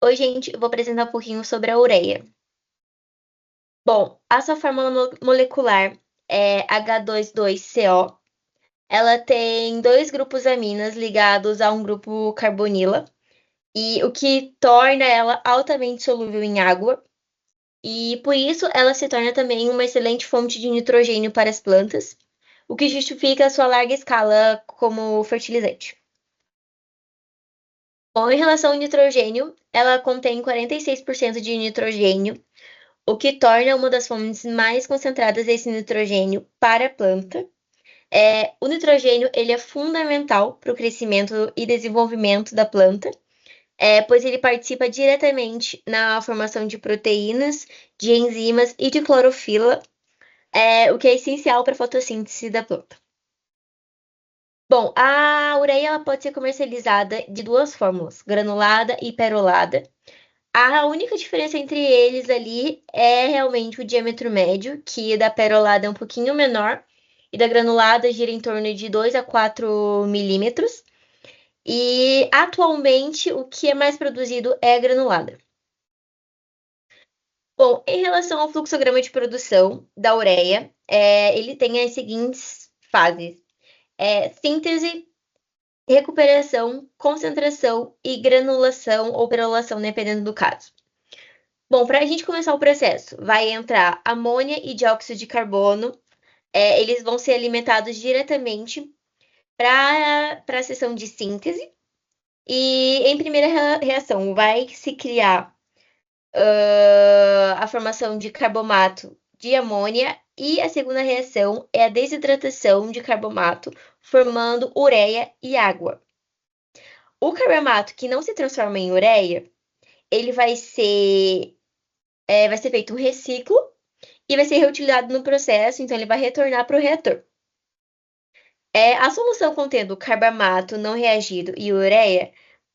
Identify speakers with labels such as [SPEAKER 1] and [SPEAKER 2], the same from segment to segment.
[SPEAKER 1] Oi, gente, eu vou apresentar um pouquinho sobre a ureia. Bom, a sua fórmula molecular é H22CO. Ela tem dois grupos aminas ligados a um grupo carbonila, e o que torna ela altamente solúvel em água, e por isso ela se torna também uma excelente fonte de nitrogênio para as plantas, o que justifica a sua larga escala como fertilizante. Bom, em relação ao nitrogênio, ela contém 46% de nitrogênio, o que torna uma das fontes mais concentradas desse nitrogênio para a planta. O nitrogênio ele é fundamental para o crescimento e desenvolvimento da planta, pois ele participa diretamente na formação de proteínas, de enzimas e de clorofila, o que é essencial para a fotossíntese da planta. Bom, a ureia ela pode ser comercializada de duas fórmulas, granulada e perolada. A única diferença entre eles ali é realmente o diâmetro médio, que da perolada é um pouquinho menor e da granulada gira em torno de 2 a 4 milímetros. E atualmente o que é mais produzido é a granulada. Bom, em relação ao fluxograma de produção da ureia, ele tem as seguintes fases: síntese, recuperação, concentração e granulação ou perolação, dependendo do caso. Bom, para a gente começar o processo, vai entrar amônia e dióxido de carbono. Eles vão ser alimentados diretamente para a seção de síntese. E em primeira reação, vai se criar a formação de carbomato de amônia. E a segunda reação é a desidratação de carbomato, formando ureia e água. O carbomato que não se transforma em ureia, ele vai ser feito um reciclo e vai ser reutilizado no processo, então ele vai retornar para o reator. A solução contendo carbamato não reagido e ureia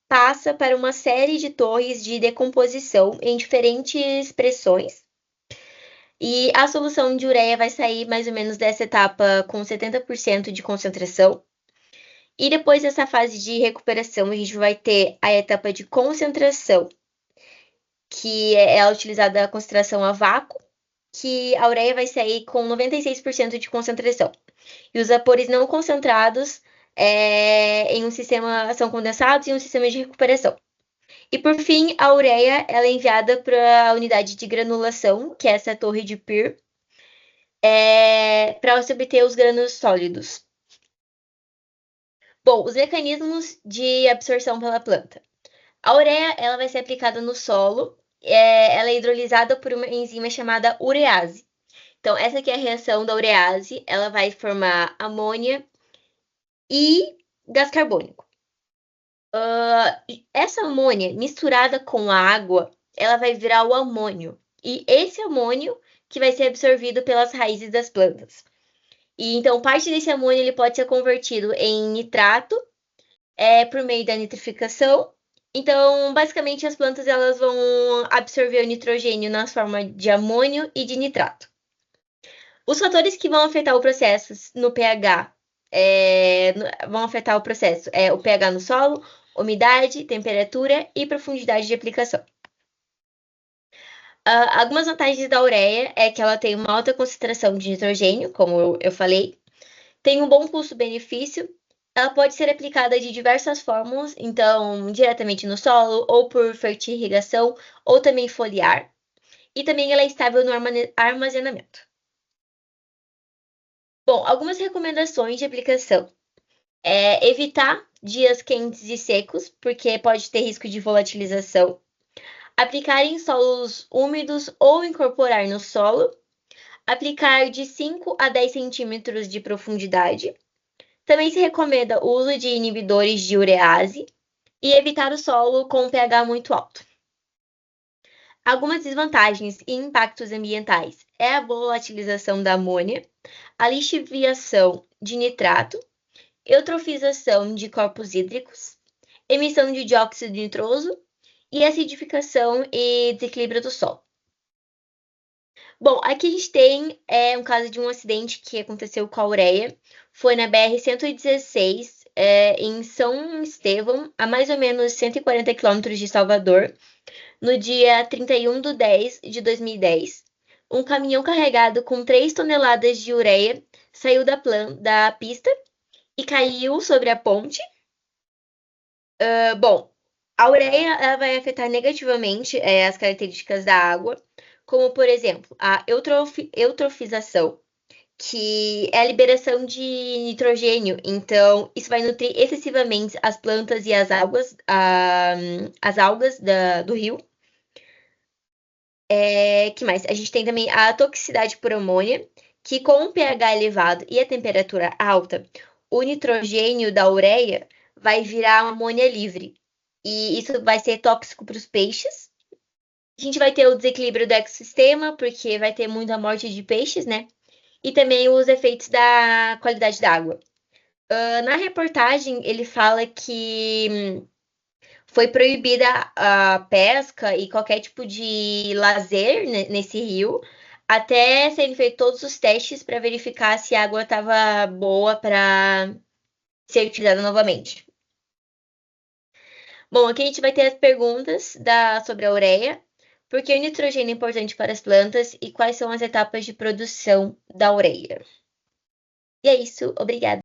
[SPEAKER 1] passa para uma série de torres de decomposição em diferentes pressões. E a solução de ureia vai sair mais ou menos dessa etapa com 70% de concentração. E depois dessa fase de recuperação, a gente vai ter a etapa de concentração, que é utilizada a concentração a vácuo, que a ureia vai sair com 96% de concentração. E os vapores não concentrados em um sistema são condensados em um sistema de recuperação. E por fim, a ureia ela é enviada para a unidade de granulação, que é essa torre de Peer, para se obter os grânulos sólidos. Bom, os mecanismos de absorção pela planta. A ureia ela vai ser aplicada no solo, ela é hidrolisada por uma enzima chamada urease. Então, essa aqui é a reação da urease, ela vai formar amônia e gás carbônico. Essa amônia misturada com a água, ela vai virar o amônio. E esse amônio que vai ser absorvido pelas raízes das plantas. E então, parte desse amônio ele pode ser convertido em nitrato por meio da nitrificação. Então, basicamente, as plantas elas vão absorver o nitrogênio na forma de amônio e de nitrato. Os fatores que vão afetar o processo no pH vão afetar o processo o pH no solo, umidade, temperatura e profundidade de aplicação. Algumas vantagens da ureia é que ela tem uma alta concentração de nitrogênio, como eu falei, tem um bom custo-benefício, ela pode ser aplicada de diversas formas, então diretamente no solo, ou por fertirrigação, ou também foliar, e também ela é estável no armazenamento. Bom, algumas recomendações de aplicação. Evitar dias quentes e secos, porque pode ter risco de volatilização. Aplicar em solos úmidos ou incorporar no solo. Aplicar de 5 a 10 centímetros de profundidade. Também se recomenda o uso de inibidores de urease e evitar o solo com pH muito alto. Algumas desvantagens e impactos ambientais é a volatilização da amônia, a lixiviação de nitrato, eutrofização de corpos hídricos, emissão de dióxido nitroso e acidificação e desequilíbrio do solo. Bom, aqui a gente tem um caso de um acidente que aconteceu com a ureia, foi na BR-116, em São Estevão, a mais ou menos 140 quilômetros de Salvador, no dia 31/10/2010. Um caminhão carregado com 3 toneladas de ureia saiu da pista e caiu sobre a ponte. Bom, a ureia ela vai afetar negativamente as características da água, como, por exemplo, a eutrofização, que é a liberação de nitrogênio. Então, isso vai nutrir excessivamente as plantas e as algas do rio. Que mais? A gente tem também a toxicidade por amônia, que com o pH elevado e a temperatura alta, o nitrogênio da ureia vai virar amônia livre. E isso vai ser tóxico para os peixes. A gente vai ter o desequilíbrio do ecossistema, porque vai ter muita morte de peixes, né? E também os efeitos da qualidade da água. Na reportagem, ele fala que foi proibida a pesca e qualquer tipo de lazer nesse rio, até serem feitos todos os testes para verificar se a água estava boa para ser utilizada novamente. Bom, aqui a gente vai ter as perguntas sobre a ureia. Por que o nitrogênio é importante para as plantas e quais são as etapas de produção da ureia? E é isso, obrigada.